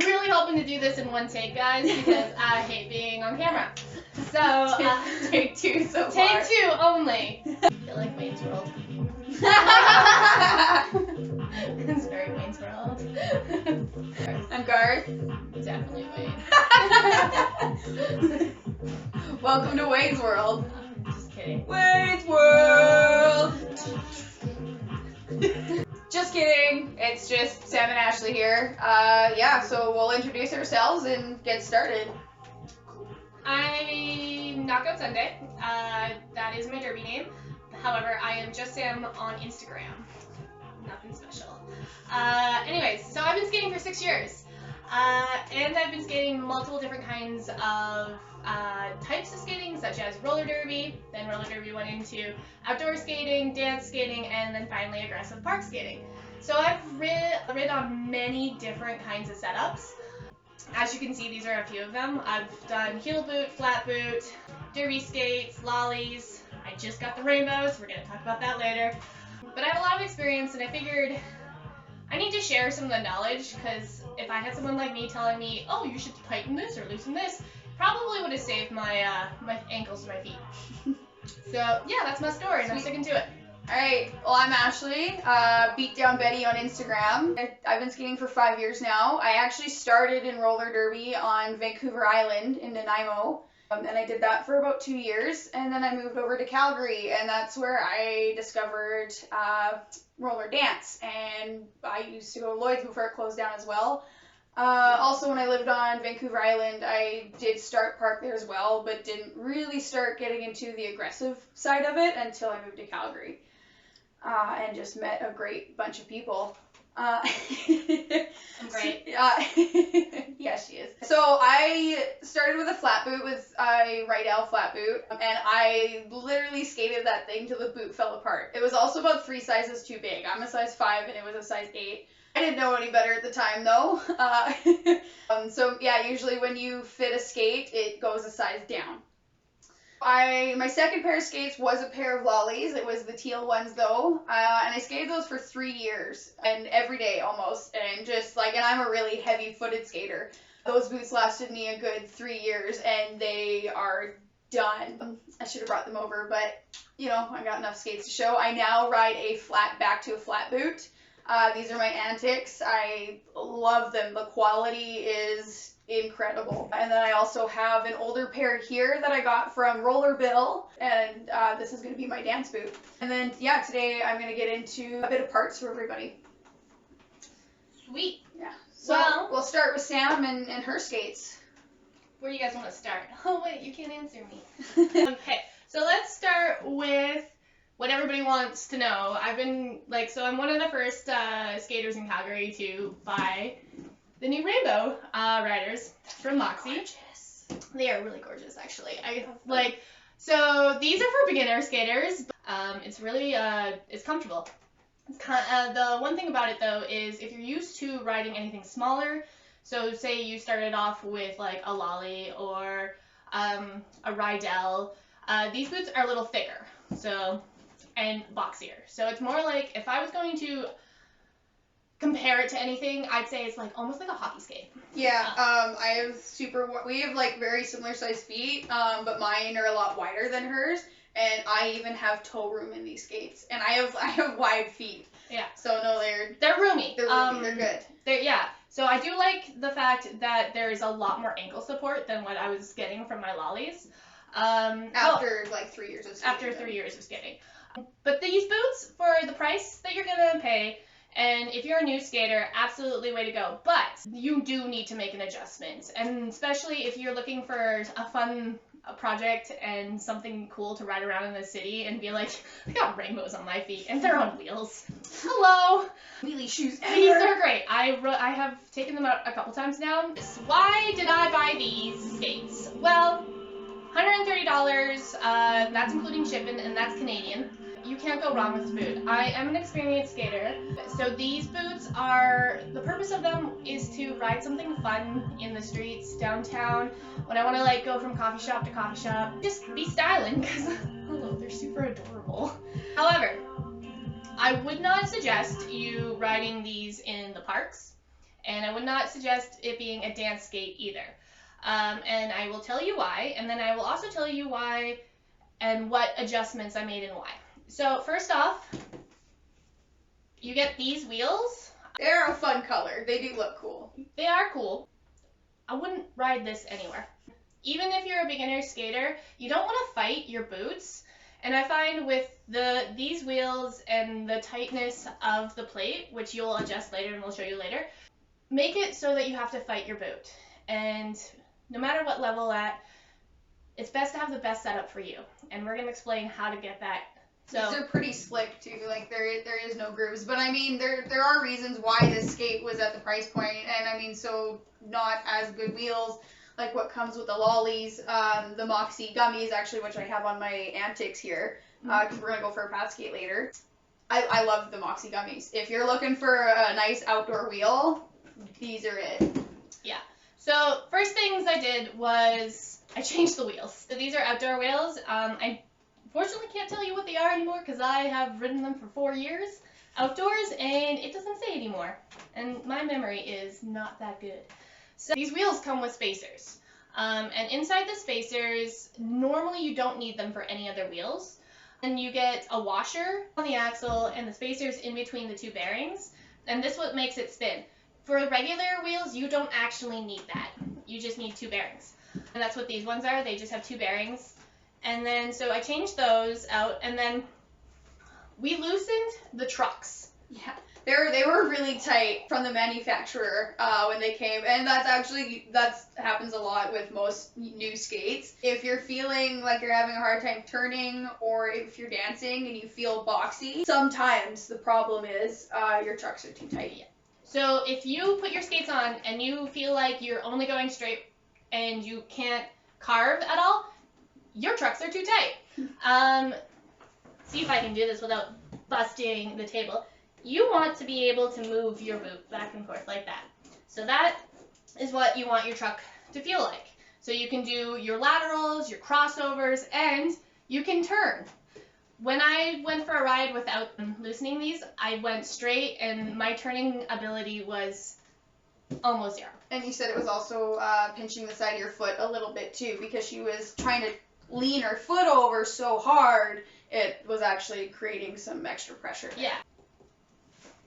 really hoping to do this in one take, guys, because I hate being on camera. So, take two so far. Take two only. I feel like Wayne's World. It's very Wayne's World. I'm Garth. Definitely Wayne. Welcome to Wayne's World. Just kidding. Wayne's World! Just kidding. It's just Sam and Ashley here. Yeah, so we'll introduce ourselves and get started. I'm Knockout Sunday. That is my derby name. However, I am just Sam on Instagram. Nothing special. Anyways, so I've been skating for 6 years. And I've been skating multiple different kinds of types of skating, such as roller derby. Then roller derby went into outdoor skating, dance skating, and then finally aggressive park skating. So I've rid on many different kinds of setups. As you can see, these are a few of them. I've done heel boot, flat boot, derby skates, lollies. I just got the rainbows. We're going to talk about that later. But I have a lot of experience, and I figured I need to share some of the knowledge, because if I had someone like me telling me, oh, you should tighten this or loosen this, probably would have saved my my ankles to my feet. So yeah, that's my story, and I'm sticking to it. Alright, well, I'm Ashley, Beat Down Betty on Instagram. I've been skating for 5 years now. I actually started in roller derby on Vancouver Island in Nanaimo, and I did that for about 2 years, and then I moved over to Calgary, and that's where I discovered roller dance, and I used to go to Lloyd's before it closed down as well. Also, when I lived on Vancouver Island, I did start park there as well, but didn't really start getting into the aggressive side of it until I moved to Calgary. And just met a great bunch of people. I'm great. Yeah, she is. So I started with a flat boot, with a Rydell flat boot, and I literally skated that thing till the boot fell apart. It was also about 3 sizes too big. I'm a size 5 and it was a size 8. I didn't know any better at the time though. So yeah, usually when you fit a skate, it goes a size down. My second pair of skates was a pair of lollies. It was the teal ones though, and I skated those for 3 years, and every day almost, and just like, and I'm a really heavy-footed skater. Those boots lasted me a good 3 years, and they are done. I should have brought them over, but you know, I got enough skates to show. I now ride a back to a flat boot. These are my antics. I love them. The quality is incredible. And then I also have an older pair here that I got from Roller Bill, and this is going to be my dance boot. And then yeah, today I'm going to get into a bit of parts for everybody. Sweet. Yeah. So well, we'll start with Sam and her skates. Where do you guys want to start? Oh wait, you can't answer me. Okay, so let's start with what everybody wants to know. I'm one of the first skaters in Calgary to buy the new Rainbow Riders from Moxi. Gorgeous. They are really gorgeous, actually. So these are for beginner skaters. It's really it's comfortable. The one thing about it though is if you're used to riding anything smaller, so say you started off with like a lolly or a Rydell, these boots are a little thicker, and boxier. So it's more like, if I was going to compare it to anything, I'd say it's like almost like a hockey skate. Yeah, we have like very similar sized feet, but mine are a lot wider than hers, and I even have toe room in these skates, and I have wide feet. Yeah. So no, they're roomy. They're roomy. They're good. Yeah. So I do like the fact that there is a lot more ankle support than what I was getting from my lollies. After like 3 years of skating. After 3 years of skating. But these boots, for the price that you're gonna pay, and if you're a new skater, absolutely way to go. But you do need to make an adjustment, and especially if you're looking for a fun project and something cool to ride around in the city and be like, I got rainbows on my feet and they're on wheels. Hello. Wheelie shoes ever. These are great. I have taken them out a couple times now. Why did I buy these skates? Well, $130. That's including shipping, and that's Canadian. You can't go wrong with this boot. I am an experienced skater, so these boots the purpose of them is to ride something fun in the streets, downtown, when I want to like go from coffee shop to coffee shop. Just be styling, because, hello, they're super adorable. However, I would not suggest you riding these in the parks, and I would not suggest it being a dance skate either. And I will tell you why, and then I will also tell you why and what adjustments I made and why. So first off, you get these wheels. They're a fun color. They do look cool. They are cool. I wouldn't ride this anywhere. Even if you're a beginner skater, you don't want to fight your boots. And I find with these wheels and the tightness of the plate, which you'll adjust later and we'll show you later, make it so that you have to fight your boot. And no matter what level at, it's best to have the best setup for you. And we're going to explain how to get that. So these are pretty slick too. Like there is no grooves, but I mean there are reasons why this skate was at the price point, and I mean so not as good wheels like what comes with the lollies, the Moxi gummies actually, which I have on my Antics here, because we're gonna go for a path skate later. I love the Moxi gummies. If you're looking for a nice outdoor wheel, these are it. Yeah. So first things I did was I changed the wheels. So these are outdoor wheels. I fortunately can't tell you what they are anymore because I have ridden them for 4 years outdoors and it doesn't say anymore. And my memory is not that good. So these wheels come with spacers. And inside the spacers, normally you don't need them for any other wheels. And you get a washer on the axle and the spacers in between the two bearings. And this is what makes it spin. For regular wheels, you don't actually need that. You just need 2 bearings. And that's what these ones are. They just have 2 bearings. And then, so I changed those out, and then we loosened the trucks. Yeah, they were really tight from the manufacturer when they came, and that happens a lot with most new skates. If you're feeling like you're having a hard time turning, or if you're dancing and you feel boxy, sometimes the problem is your trucks are too tight. Yeah. So if you put your skates on and you feel like you're only going straight and you can't carve at all, your trucks are too tight. See if I can do this without busting the table. You want to be able to move your boot back and forth like that. So that is what you want your truck to feel like. So you can do your laterals, your crossovers, and you can turn. When I went for a ride without loosening these, I went straight and my turning ability was almost 0. And you said it was also pinching the side of your foot a little bit too, because she was trying to lean her foot over so hard, it was actually creating some extra pressure. Yeah.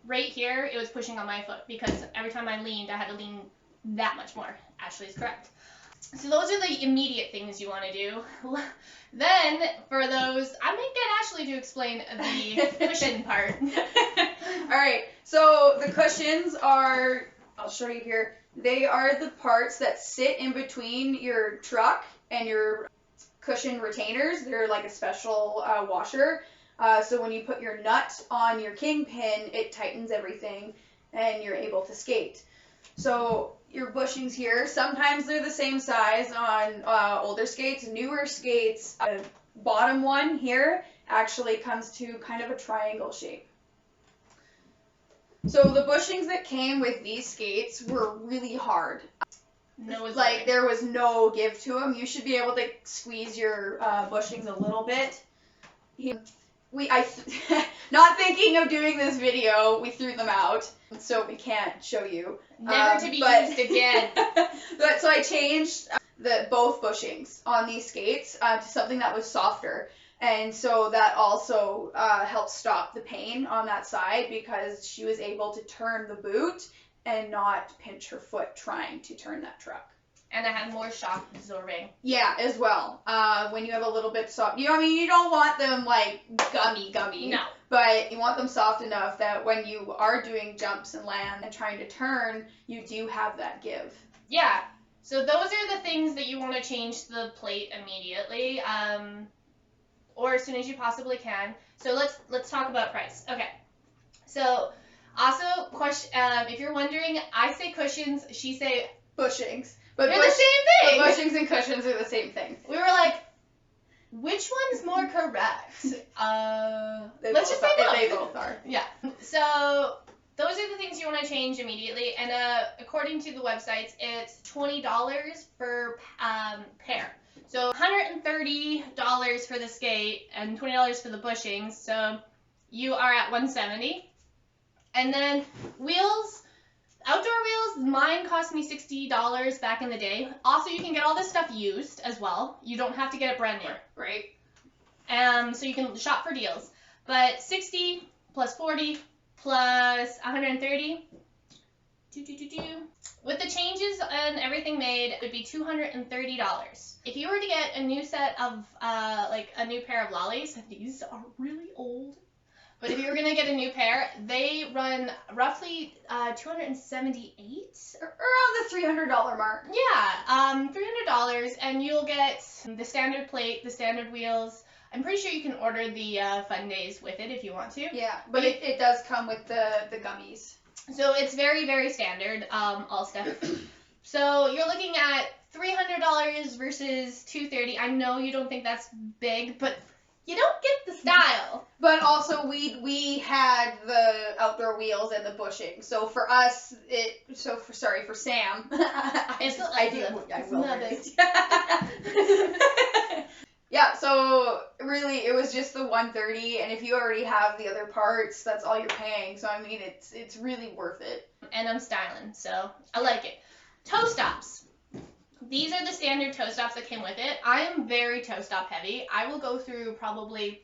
Right here, it was pushing on my foot because every time I leaned, I had to lean that much more. Ashley is correct. So those are the immediate things you want to do. Then, for those, I might get Ashley to explain the cushion part. Alright, so the cushions are, I'll show you here, they are the parts that sit in between your truck and your cushion retainers. They're like a special washer. So when you put your nut on your kingpin, it tightens everything and you're able to skate. So your bushings here, sometimes they're the same size on older skates. Newer skates, bottom one here actually comes to kind of a triangle shape. So the bushings that came with these skates were really hard. Like there was no give to them. You should be able to squeeze your bushings a little bit. Not thinking of doing this video, we threw them out, so we can't show you. Never to be used again. So I changed both bushings on these skates to something that was softer. And so that also helped stop the pain on that side because she was able to turn the boot and not pinch her foot trying to turn that truck. And I had more shock absorbing. Yeah, as well. When you have a little bit soft, you don't want them like gummy. No. But you want them soft enough that when you are doing jumps and land and trying to turn, you do have that give. Yeah. So those are the things that you want to change the plate immediately, or as soon as you possibly can. So let's talk about price. Okay. So also, if you're wondering, I say cushions, she say bushings. But they're the same thing. But bushings and cushions are the same thing. We were like, which one's more correct? Let's just say both. They both are. Yeah. So those are the things you want to change immediately. And according to the websites, it's $20 per pair. So $130 for the skate and $20 for the bushings. So you are at $170. And then wheels, Outdoor wheels, mine cost me $60 back in the day. Also, you can get all this stuff used as well. You don't have to get it brand new. Right. So you can shop for deals. But 60 plus 40 plus 130, with the changes and everything made, it would be $230. If you were to get a new set of, like a new pair of lollies, these are really old. But if you were going to get a new pair, they run roughly $278. Around the $300 mark. Yeah, $300, and you'll get the standard plate, the standard wheels. I'm pretty sure you can order the fun days with it if you want to. Yeah, but it does come with the gummies. So it's very, very standard, all stuff. So you're looking at $300 versus $230. I know you don't think that's big, but you don't get the style. But also we had the outdoor wheels and the bushing. So for us, for Sam, I will. Yeah, so really it was just the $130, and if you already have the other parts, that's all you're paying. So I mean, it's really worth it. And I'm styling, so I like it. Toe stops. These are the standard toe stops that came with it. I am very toe stop heavy. I will go through probably,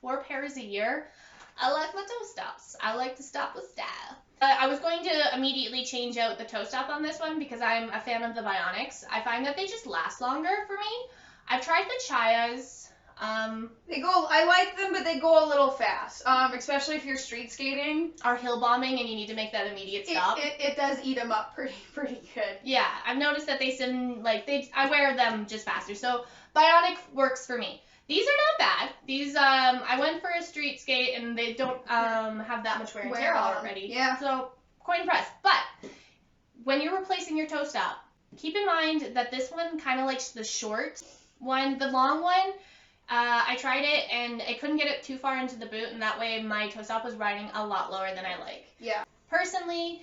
4 pairs a year. I like my toe stops. I like to stop with style. I was going to immediately change out the toe stop on this one because I'm a fan of the Bionics. I find that they just last longer for me. I've tried the Chayas. I like them, but they go a little fast. Especially if you're street skating or hill bombing and you need to make that immediate stop. It does eat them up pretty good. Yeah, I've noticed that I wear them just faster. So Bionic works for me. These are not bad. These I went for a street skate and they don't have that much wear and tear already. Yeah. So quite impressed. But when you're replacing your toe stop, keep in mind that this one kind of likes the short one. The long one, I tried it and I couldn't get it too far into the boot, and that way my toe stop was riding a lot lower than I like. Yeah. Personally,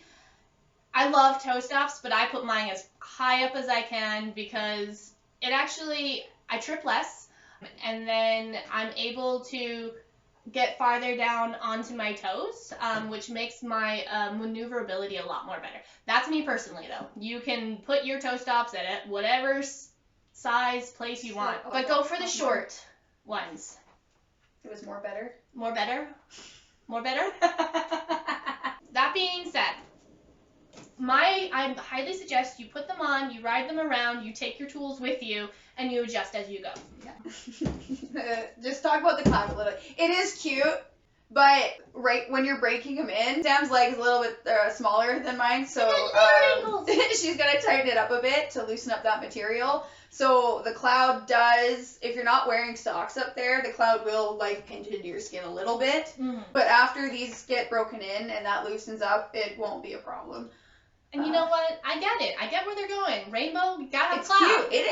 I love toe stops, but I put mine as high up as I can because I trip less, and then I'm able to get farther down onto my toes, which makes my maneuverability a lot more better. That's me personally, though. You can put your toe stops at whatever size place you want, but go for the short ones. It was more better. More better? That being said, I highly suggest you put them on, you ride them around, you take your tools with you, and you adjust as you go. Yeah. Just talk about the cloud a little. It is cute, but right when you're breaking them in, Sam's leg is a little bit smaller than mine, so she's gonna tighten it up a bit to loosen up that material. So the cloud does, if you're not wearing socks up there, the cloud will pinch into your skin a little bit. Mm-hmm. But after these get broken in and that loosens up, it won't be a problem. And you know what? I get it. I get where they're going. Rainbow, you gotta have it's cloud. Cute.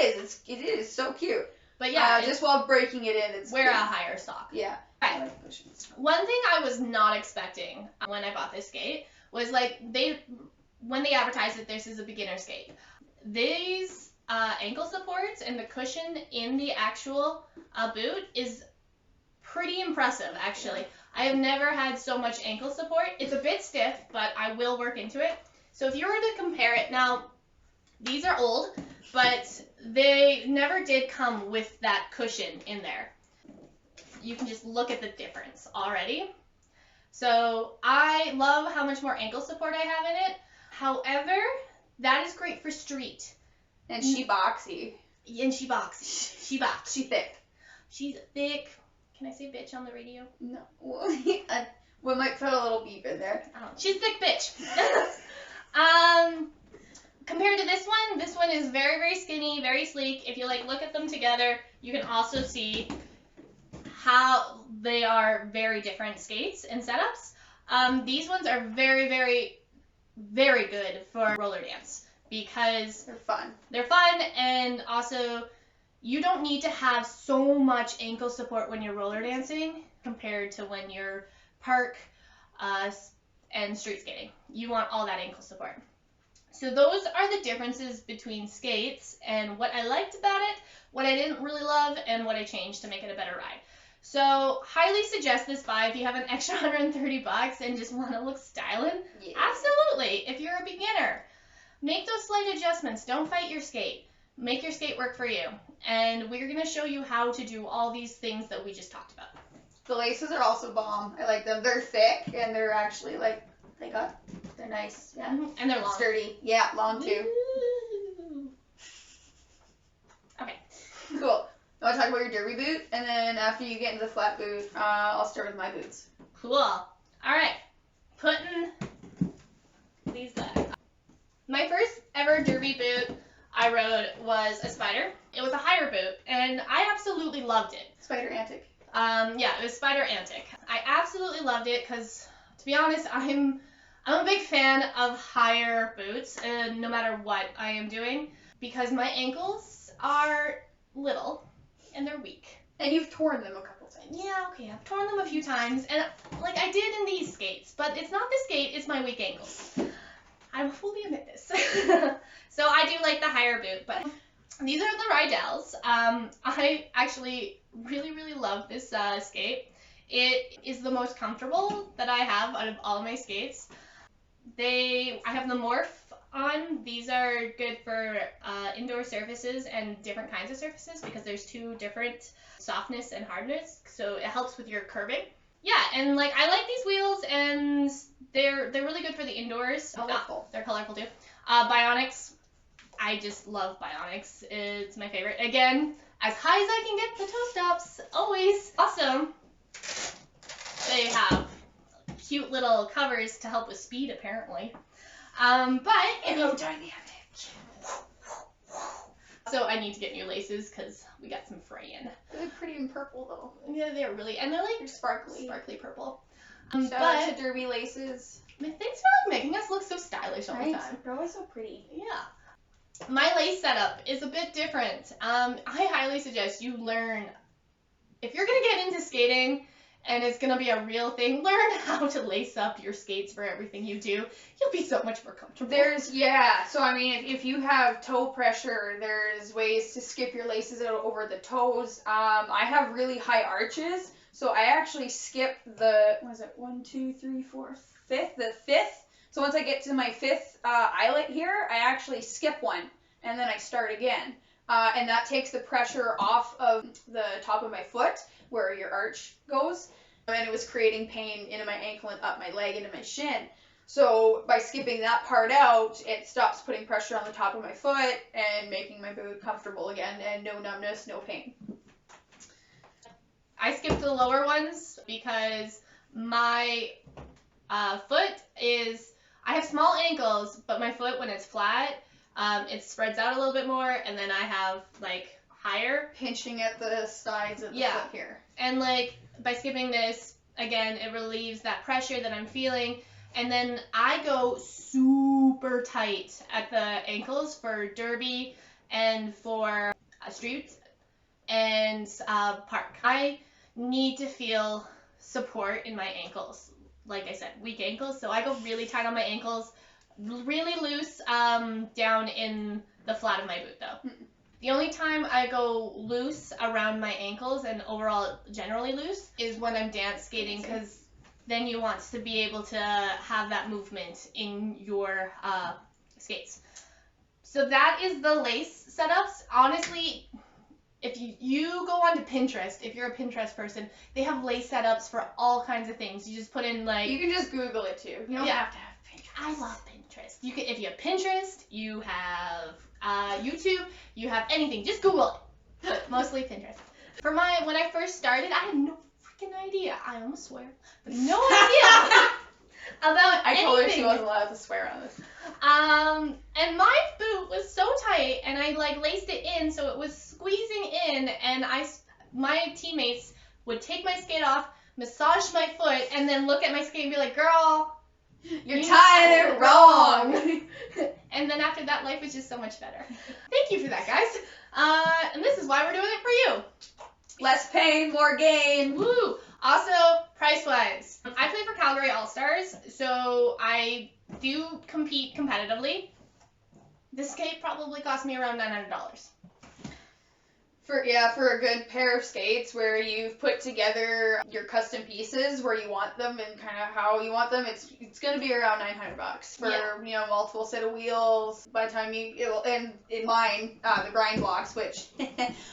It is so cute. But yeah, just while breaking it in, it's wear cute. a higher sock. Yeah. Right. One thing I was not expecting when I bought this skate was when they advertised that this is a beginner skate. These ankle supports and the cushion in the actual boot is pretty impressive, actually. Yeah. I have never had so much ankle support. It's a bit stiff, but I will work into it. So if you were to compare it, now these are old, but they never did come with that cushion in there. You can just look at the difference already. So I love how much more ankle support I have in it. However, that is great for street. And she boxy. And she boxy. She box. She thick. She's thick. Can I say bitch on the radio? No. We might put a little beep in there. She's a thick bitch. Compared to this one is very, very skinny, very sleek. If you look at them together, you can also see how they are very different skates and setups. These ones are very, very, very good for roller dance because they're fun, and also you don't need to have so much ankle support when you're roller dancing compared to when you're park and street skating. You want all that ankle support. So those are the differences between skates and what I liked about it, what I didn't really love, and what I changed to make it a better ride. So highly suggest this buy if you have an extra $130 and just want to look styling. Yeah. Absolutely. If you're a beginner, make those slight adjustments. Don't fight your skate. Make your skate work for you. And we're going to show you how to do all these things that we just talked about. The laces are also bomb. I like them. They're thick and they're actually like, they're nice. Yeah. Mm-hmm. And they're long. Sturdy. Yeah, long too. Woo. Okay. Cool. I want to talk about your derby boot, and then after you get into the flat boot, I'll start with my boots. Cool. All right. Putting these back. My first ever derby boot I rode was a Spider. It was a higher boot, and I absolutely loved it. Spider Antic. Yeah, it was Spider Antic. I absolutely loved it because, to be honest, I'm a big fan of higher boots, no matter what I am doing, because my ankles are little and they're weak. And you've torn them a couple times. Yeah, okay, I've torn them a few times, and like I did in these skates, but it's not the skate, it's my weak ankles. I will fully admit this. So I do like the higher boot, but these are the Rydals. I actually really love this skate. It is the most comfortable that I have out of all of my skates. I have the Morph on. These are good for indoor surfaces and different kinds of surfaces because there's two different softness and hardness, so it helps with your curving. Yeah, and like I like these wheels, and they're really good for the indoors. Colorful. They're colorful too. Bionics, I just love Bionics. It's my favorite. Again, as high as I can get the toe stops, always awesome. They have cute little covers to help with speed, apparently. But so I need to get new laces because we got some fraying. They're pretty in purple though. Yeah, they're really, and they're like They're sparkly. Sparkly purple. Shout out to derby laces. Thanks for like making us look so stylish all the Right? time. They're always so pretty. Yeah. My lace setup is a bit different. I highly suggest you learn, if you're gonna get into skating and it's gonna be a real thing, learn how to lace up your skates for everything you do. You'll be so much more comfortable. So I mean, if you have toe pressure, there's ways to skip your laces out over the toes. I have really high arches, so I actually skip the, fifth. So once I get to my fifth eyelet here, I actually skip one, and then I start again. And that takes the pressure off of the top of my foot, where your arch goes, and it was creating pain into my ankle and up my leg into my shin. So by skipping that part out, it stops putting pressure on the top of my foot and making my boot comfortable again, and no numbness, no pain. I skip the lower ones because my foot is, I have small ankles, but my foot, when it's flat, it spreads out a little bit more, and then I have like higher. Pinching at the sides of the foot here. And like by skipping this, again, it relieves that pressure that I'm feeling. And then I go super tight at the ankles for derby and for street and park. I need to feel support in my ankles. Like I said, weak ankles. So I go really tight on my ankles, really loose down in the flat of my boot though. The only time I go loose around my ankles and overall generally loose is when I'm dance skating, because then you want to be able to have that movement in your skates. So that is the lace setups. Honestly, if you go onto Pinterest, if you're a Pinterest person, they have lace setups for all kinds of things. You just put in like... You can just Google it too. You don't have to have Pinterest. I love Pinterest. You can, if you have Pinterest, you have YouTube, you have anything. Just Google it. But mostly Pinterest. When I first started, I had no freaking idea. I almost swear. But no idea about I anything. told her she wasn't allowed to swear on this. And my boot was so tight, and I like laced it in so it was squeezing in, and my teammates would take my skate off, massage my foot, and then look at my skate and be like, "Girl, you're tying it wrong." And then after that, life was just so much better. Thank you for that, guys. And this is why we're doing it for you. Less pain, more gain. Woo! Also, price-wise, I play for Calgary All-Stars, so I do compete competitively. This skate probably cost me around $900. For a good pair of skates where you've put together your custom pieces where you want them and kind of how you want them, it's gonna be around $900 for multiple set of wheels. By the time and in mine, the grind blocks, which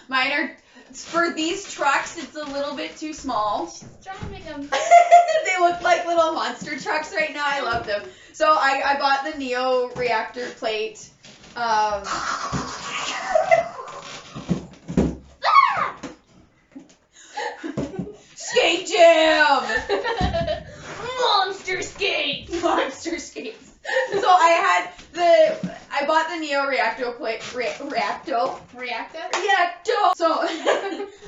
mine are for these trucks, it's a little bit too small. She's trying to make them. They look like little monster trucks right now. I love them. So I bought the Neo reactor plate. Skate jam! Monster skates! Monster skates. So I bought the Neo reactor plate. Reacto. So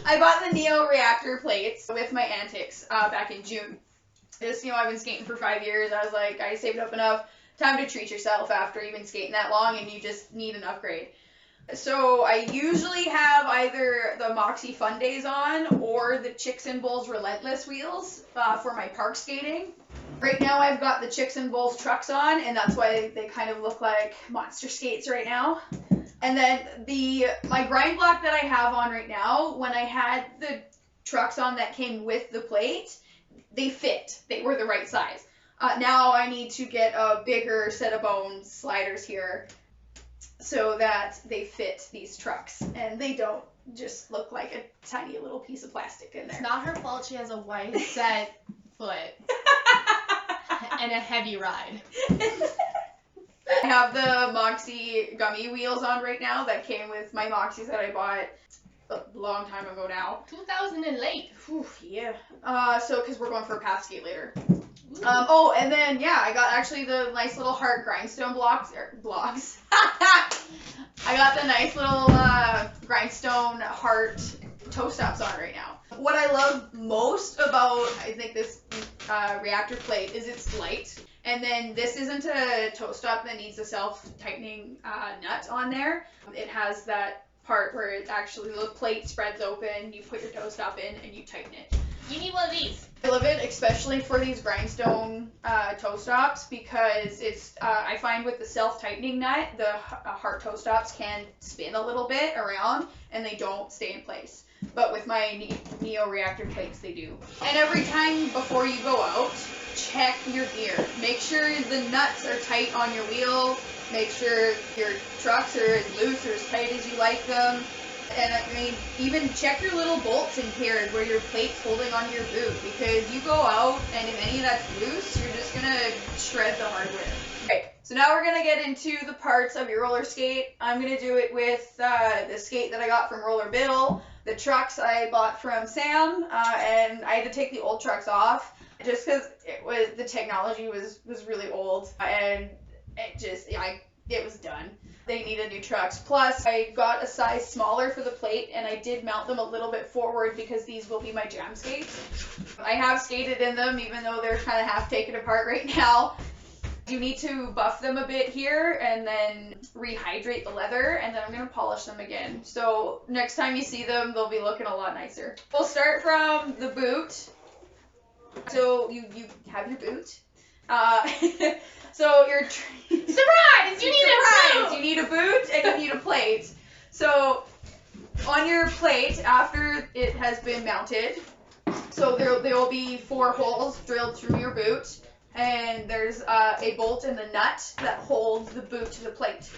I bought the Neo reactor plates with my antics back in June. Just, I've been skating for 5 years. I was like, I saved up enough time to treat yourself after you've been skating that long and you just need an upgrade. So I usually have either the Moxi Fun Days on or the Chicks and Bulls Relentless wheels for my park skating. Right now I've got the Chicks and Bulls trucks on, and that's why they kind of look like monster skates right now. And then my grind block that I have on right now, when I had the trucks on that came with the plate, they fit. They were the right size. Now I need to get a bigger set of bone sliders here so that they fit these trucks and they don't just look like a tiny little piece of plastic in there. It's not her fault she has a wide set foot and a heavy ride. I have the Moxi gummy wheels on right now that came with my Moxis that I bought a long time ago now. 2000 and late. Whew, yeah. So because we're going for a path skate later. And then I got actually the nice little heart grindstone blocks. I got the nice little grindstone heart toe stops on right now. What I love most about I think this reactor plate is it's light. And then this isn't a toe stop that needs a self-tightening nut on there. It has that part where it actually the plate spreads open, you put your toe stop in, and you tighten it. You need one of these. I love it, especially for these grindstone toe stops, because it's I find with the self-tightening nut, the heart toe stops can spin a little bit around and they don't stay in place. But with my Neo reactor plates, they do. And every time before you go out, check your gear. Make sure the nuts are tight on your wheel. Make sure your trucks are as loose or as tight as you like them. And I mean, even check your little bolts in here where your plate's holding onto your boot, because you go out and if any of that's loose, you're just gonna shred the hardware. Okay, so now we're gonna get into the parts of your roller skate. I'm gonna do it with the skate that I got from Roller Biddle, the trucks I bought from Sam, and I had to take the old trucks off just because the technology was really old and it was done. They needed new trucks. Plus, I got a size smaller for the plate, and I did mount them a little bit forward because these will be my jam skates. I have skated in them, even though they're kind of half taken apart right now. You need to buff them a bit here, and then rehydrate the leather, and then I'm going to polish them again. So next time you see them, they'll be looking a lot nicer. We'll start from the boot. So you have your boot. So you're surprise! You need a boot. You need a boot and you need a plate. So on your plate, after it has been mounted, so there will be 4 holes drilled through your boot, and there's a bolt in the nut that holds the boot to the plate.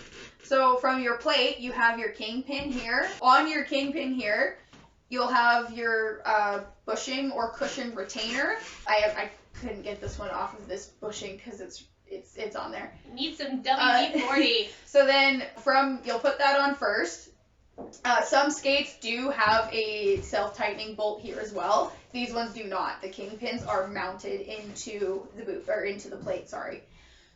So from your plate, you have your kingpin here. On your kingpin here, you'll have your bushing or cushion retainer. I couldn't get this one off of this bushing because it's on there. Need some WD-40. So then you'll put that on first. Some skates do have a self-tightening bolt here as well. These ones do not. The kingpins are mounted into the boot, or into the plate, sorry.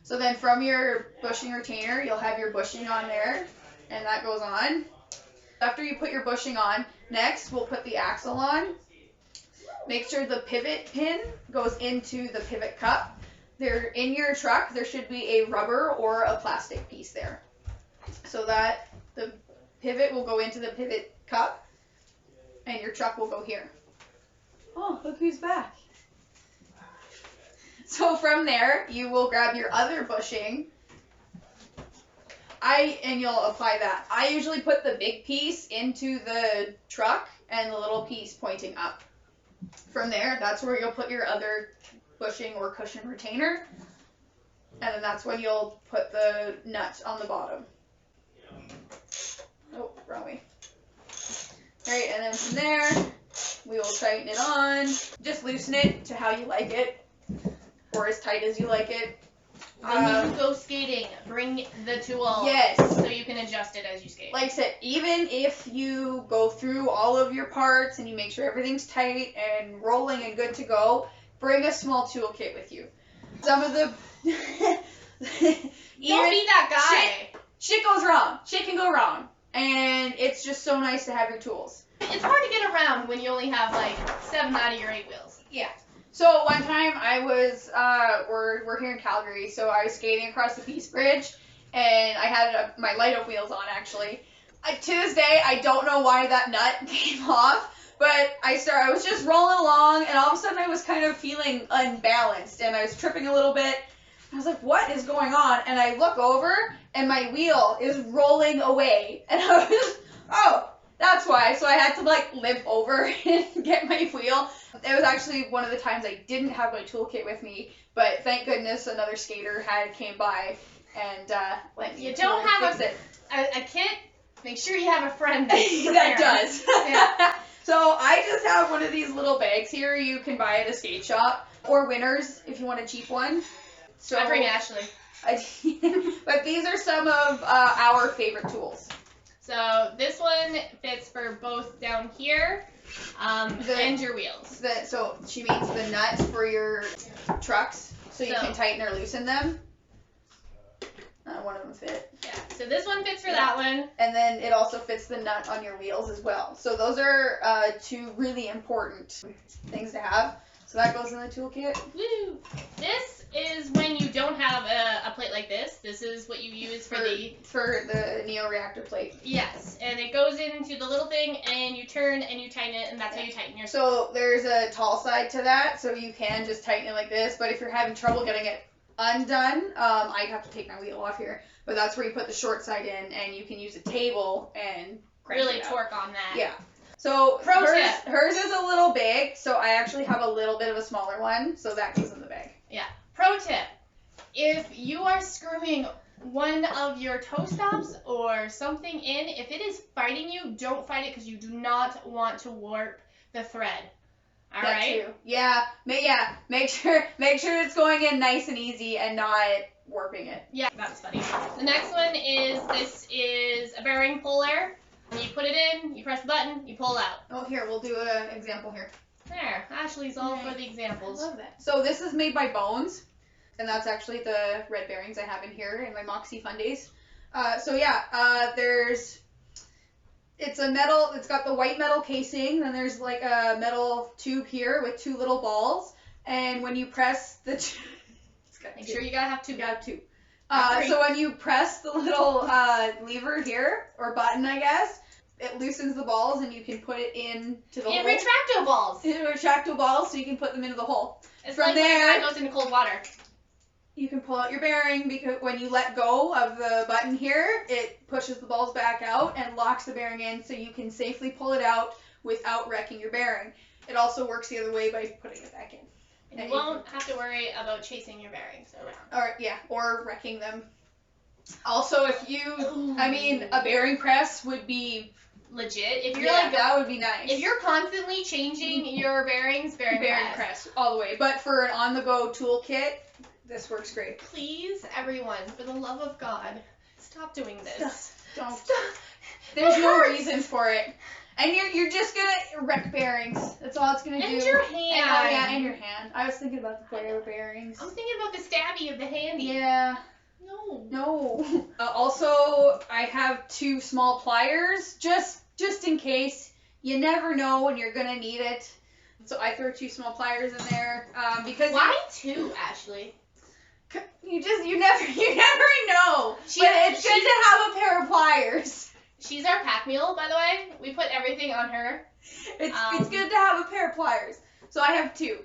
So then from your bushing retainer, you'll have your bushing on there, and that goes on. After you put your bushing on, next we'll put the axle on. Make sure the pivot pin goes into the pivot cup. In your truck, there should be a rubber or a plastic piece there, so that the pivot will go into the pivot cup and your truck will go here. Oh, look who's back. So from there, you will grab your other bushing. and you'll apply that. I usually put the big piece into the truck and the little piece pointing up. From there, that's where you'll put your other bushing or cushion retainer. And then that's when you'll put the nut on the bottom. Oh, wrong way. Alright, and then from there, we will tighten it on. Just loosen it to how you like it, or as tight as you like it. When you go skating, bring the tool. Yes. So you can adjust it as you skate. Like I said, even if you go through all of your parts and you make sure everything's tight and rolling and good to go, bring a small toolkit with you. Some of the... Don't be that guy. Shit goes wrong. Shit can go wrong. And it's just so nice to have your tools. It's hard to get around when you only have like 7 out of your 8 wheels. Yeah. So one time I was, we're here in Calgary, so I was skating across the Peace Bridge, and I had my light-up wheels on, actually. To this day, I don't know why that nut came off, but I was just rolling along, and all of a sudden I was kind of feeling unbalanced, and I was tripping a little bit. I was like, what is going on? And I look over, and my wheel is rolling away, and I was, oh, that's why. So I had to, like, limp over and get my wheel. It was actually one of the times I didn't have my toolkit with me, but thank goodness another skater came by and lent me. You don't have a kit. Make sure you have a friend that does. Yeah. So I just have one of these little bags here you can buy at a skate shop or Winners if you want a cheap one. So I bring Ashley. But these are some of our favorite tools. So this one fits for both down here and your wheels. So she means the nuts for your trucks, so you can tighten or loosen them. One of them fit. Yeah, so this one fits for that one. And then it also fits the nut on your wheels as well. So those are 2 really important things to have. So that goes in the toolkit. Woo! This is when you don't have a plate like this. This is what you use for the Neo reactor plate. Yes, and it goes into the little thing, and you turn and you tighten it, and that's how you tighten your. So there's a tall side to that, so you can just tighten it like this. But if you're having trouble getting it undone, I'd have to take my wheel off here. But that's where you put the short side in, and you can use a table and crank really it out. torque on that. Yeah. So Pro tip. Hers is a little big, so I actually have a little bit of a smaller one, so that goes in the bag. Yeah. Pro tip. If you are screwing one of your toe stops or something in, if it is fighting you, don't fight it because you do not want to warp the thread. All right? Too. Yeah. Make sure it's going in nice and easy and not warping it. Yeah, that's funny. The next one this is a bearing puller. You put it in, you press the button, you pull out. Oh, here, we'll do an example here. There, Ashley's all for the examples. I love that. So this is made by Bones, and that's actually the red bearings I have in here in my Moxi Fun Days. It's a metal, it's got the white metal casing, then there's like a metal tube here with 2 little balls, and when you press the Make sure you gotta have 2. You got 2. So when you press the little lever here, or button I guess, it loosens the balls and you can put it into the hole. Retractable balls. Retractable balls, so you can put them into the hole. It's From like there, when a guy goes into cold water. You can pull out your bearing because when you let go of the button here, it pushes the balls back out and locks the bearing in so you can safely pull it out without wrecking your bearing. It also works the other way by putting it back in. And you won't have to worry about chasing your bearings around. Or wrecking them. Also, if you, a bearing press would be legit. If you're that would be nice. If you're constantly changing your bearings, bearing press all the way. But for an on-the-go toolkit, this works great. Please, everyone, for the love of God, stop doing this. Don't. Stop. There's no reason for it. And you're just gonna wreck bearings. That's all it's gonna do. And your hand. And your hand. I was thinking about the flare bearings. I'm thinking about the stabby of the handy. Yeah. No. Also, I have 2 small pliers, just in case. You never know when you're gonna need it. So I throw 2 small pliers in there because. Why 2, Ashley? You never know. But it's good to have a pair of pliers. She's our pack mule, by the way. We put everything on her. It's good to have a pair of pliers. So I have 2. She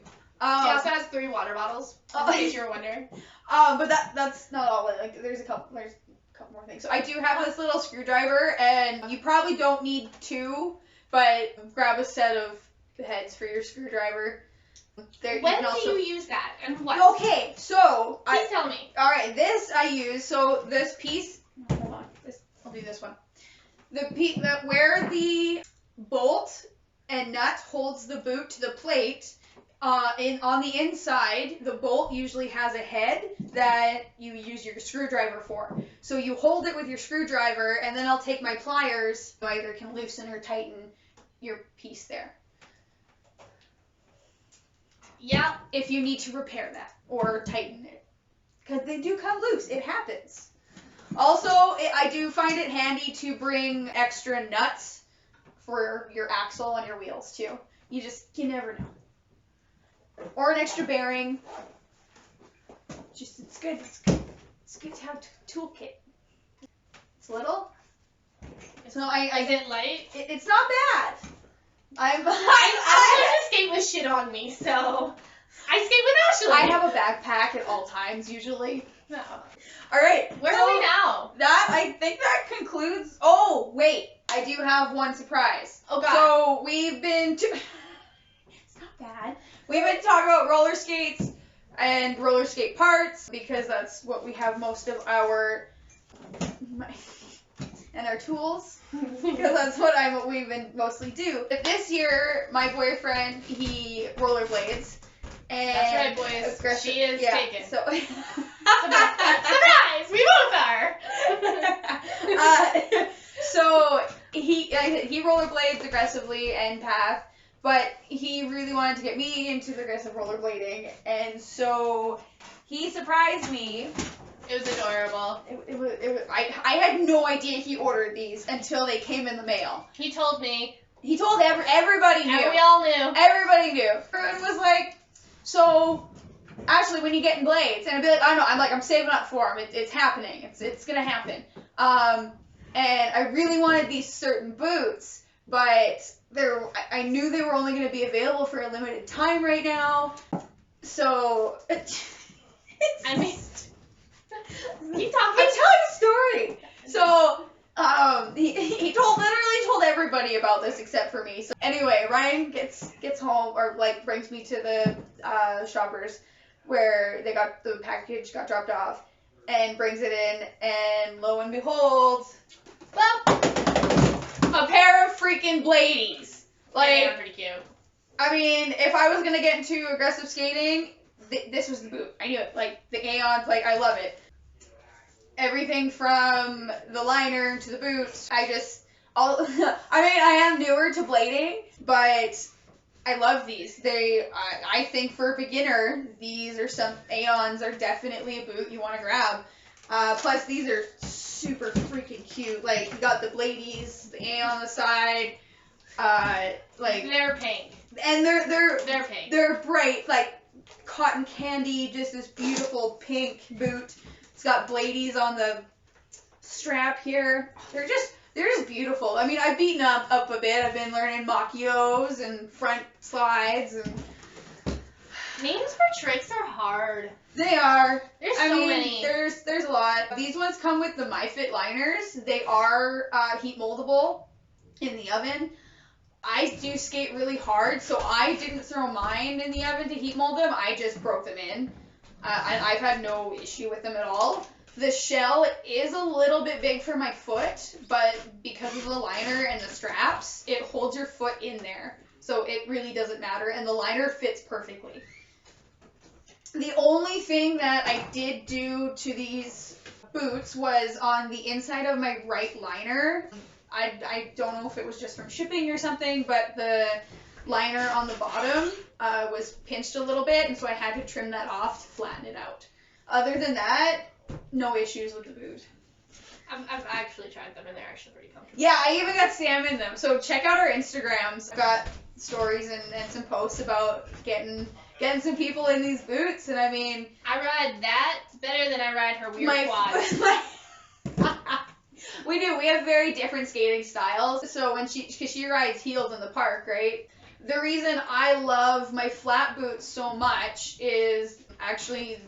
also has 3 water bottles, in case you're wondering. But that's not all. Like there's a couple. There's couple more things. So I do have this little screwdriver, and you probably don't need two, but grab a set of heads for your screwdriver. There, when do you use that, and what? Okay, so please tell me. All right, this I use. So this piece. Hold on. I'll do this one. The piece where the bolt and nut holds the boot to the plate. On the inside, the bolt usually has a head that you use your screwdriver for. So you hold it with your screwdriver, and then I'll take my pliers. You either can loosen or tighten your piece there. Yeah, if you need to repair that or tighten it. Because they do come loose. It happens. Also, I do find it handy to bring extra nuts for your axle and your wheels, too. You never know. Or an extra bearing. It's good. It's good to have a toolkit. It's little. So is it light? It's not bad. I'm going to skate with shit on me, so I skate with Ashley. I have a backpack at all times, usually. No. All right. Where are we now? I think that concludes. Oh, wait. I do have one surprise. Oh, God. So we've been it's not bad. We've been talking about roller skates and roller skate parts because that's what we have most of our and our tools because that's what we've been mostly do. But this year, my boyfriend, he rollerblades. And that's right, boys. She is taken. So surprise! We both are. So he rollerblades aggressively and path, but he really wanted to get me into the aggressive rollerblading, and so he surprised me. It was adorable. I had no idea he ordered these until they came in the mail. He told me. He told everybody knew. And we all knew. Everybody knew. Everyone was like, so, Ashley, when you getting blades? And I'd be like, I know. I'm saving up for them. It's happening. It's gonna happen. And I really wanted these certain boots, but I knew they were only gonna be available for a limited time right now. So, I mean, keep talking. I'm telling a story. So, he literally told everybody about this except for me. So anyway, Ryan gets home or brings me to the shoppers where the package got dropped off and brings it in, and lo and behold, well, a pair of freaking bladies. Yeah, pretty cute. I mean, if I was gonna get into aggressive skating, this was the boot. I knew it. The Aeons, I love it. Everything from the liner to the boots. I am newer to blading, but I love these. I think for a beginner, Aeons are definitely a boot you want to grab. Plus these are super freaking cute. You got the bladies, the A on the side, they're pink. And they're pink. They're bright, cotton candy, just this beautiful pink boot. It's got bladies on the strap here. They're just beautiful. I mean, I've beaten up a bit. I've been learning macchios and front slides and names for tricks are hard. They are. There's so many. There's a lot. These ones come with the MyFit liners. They are heat moldable in the oven. I do skate really hard, so I didn't throw mine in the oven to heat mold them. I just broke them in. And I've had no issue with them at all. The shell is a little bit big for my foot, but because of the liner and the straps, it holds your foot in there. So it really doesn't matter, and the liner fits perfectly. The only thing that I did do to these boots was on the inside of my right liner. I don't know if it was just from shipping or something, but the liner on the bottom was pinched a little bit, and so I had to trim that off to flatten it out. Other than that, no issues with the boot. I've actually tried them, and they're actually pretty comfortable. Yeah, I even got Sam in them. So check out our Instagrams. I've got stories and some posts about getting some people in these boots, and I mean, I ride that better than I ride her weird quads. We do. We have very different skating styles. So because she rides heels in the park, right? The reason I love my flat boots so much is actually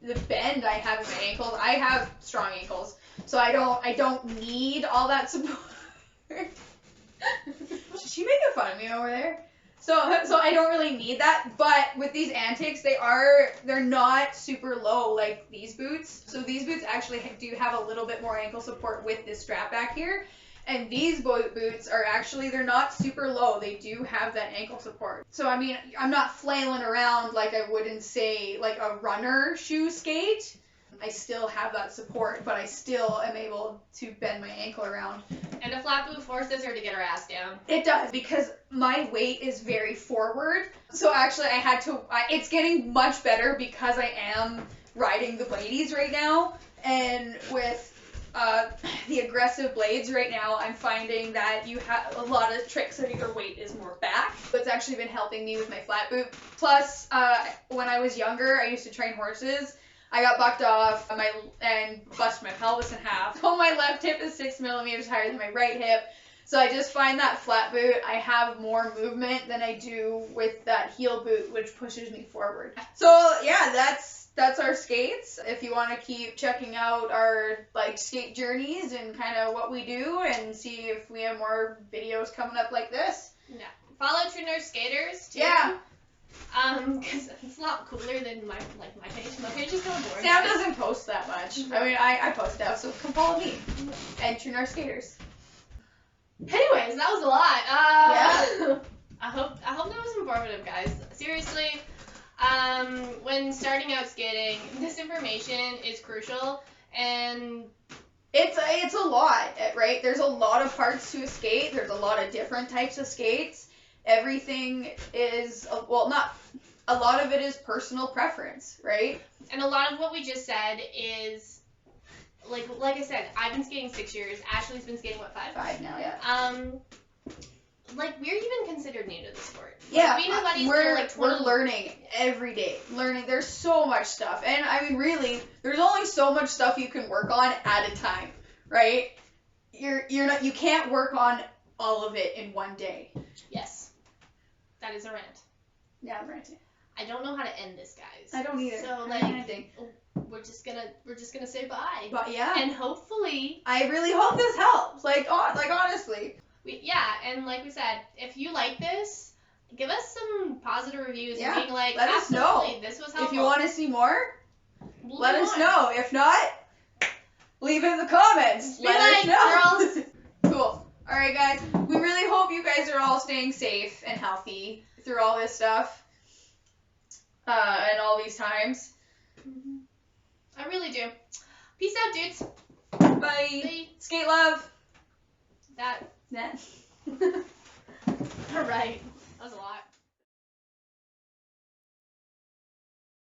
the bend I have in my ankles. I have strong ankles, so I don't need all that support. Is she making fun of me over there? So I don't really need that, but with these antics, they're not super low like these boots. So these boots actually do have a little bit more ankle support with this strap back here. And these boots are actually, they're not super low. They do have that ankle support. So, I mean, I'm not flailing around like I would in, say, like a runner shoe skate. I still have that support, but I still am able to bend my ankle around. And a flat boot forces her to get her ass down. It does, because my weight is very forward. So actually it's getting much better because I am riding the bladies right now. And with the aggressive blades right now, I'm finding that you have a lot of tricks that your weight is more back. But it's actually been helping me with my flat boot. Plus, when I was younger, I used to train horses. I got bucked off and busted my pelvis in half. So my left hip is 6 millimeters higher than my right hip. So I just find that flat boot, I have more movement than I do with that heel boot, which pushes me forward. So yeah, that's our skates. If you want to keep checking out our like skate journeys and kind of what we do and see if we have more videos coming up like this. Yeah. Follow True North Skaters too. Yeah. Because it's a lot cooler than my page. My page is kind of boring. Sam doesn't post that much. I mean, I post stuff, so come follow me. And True North Skaters. Anyways, that was a lot. Yeah. I hope that was informative, guys. Seriously, when starting out skating, this information is crucial, and it's a lot, right? There's a lot of parts to a skate. There's a lot of different types of skates. Everything is, well, not, a lot of it is personal preference, right? And a lot of what we just said is, like I said, I've been skating 6 years. Ashley's been skating, what, 5? 5 now, yeah. Like, we're even considered new to the sport. Yeah, like, we know buddies that are like 20. We're learning every day. There's so much stuff. And, I mean, really, there's only so much stuff you can work on at a time, right? You can't work on all of it in one day. Yes. That is a rant. Yeah, I'm ranting. I don't know how to end this, guys. I don't either. So we're just gonna say bye. But yeah. And hopefully. I really hope this helps. Like honestly. And like we said, if you like this, give us some positive reviews and being like, let us know. This was helpful. If you want to see more, let us know. If not, leave it in the comments. Let us know. Girls. Cool. All right, guys. We really hope you guys are all staying safe and healthy through all this stuff and all these times. I really do. Peace out, dudes. Bye. Bye. Skate love. That. Nah. All right. That was a lot.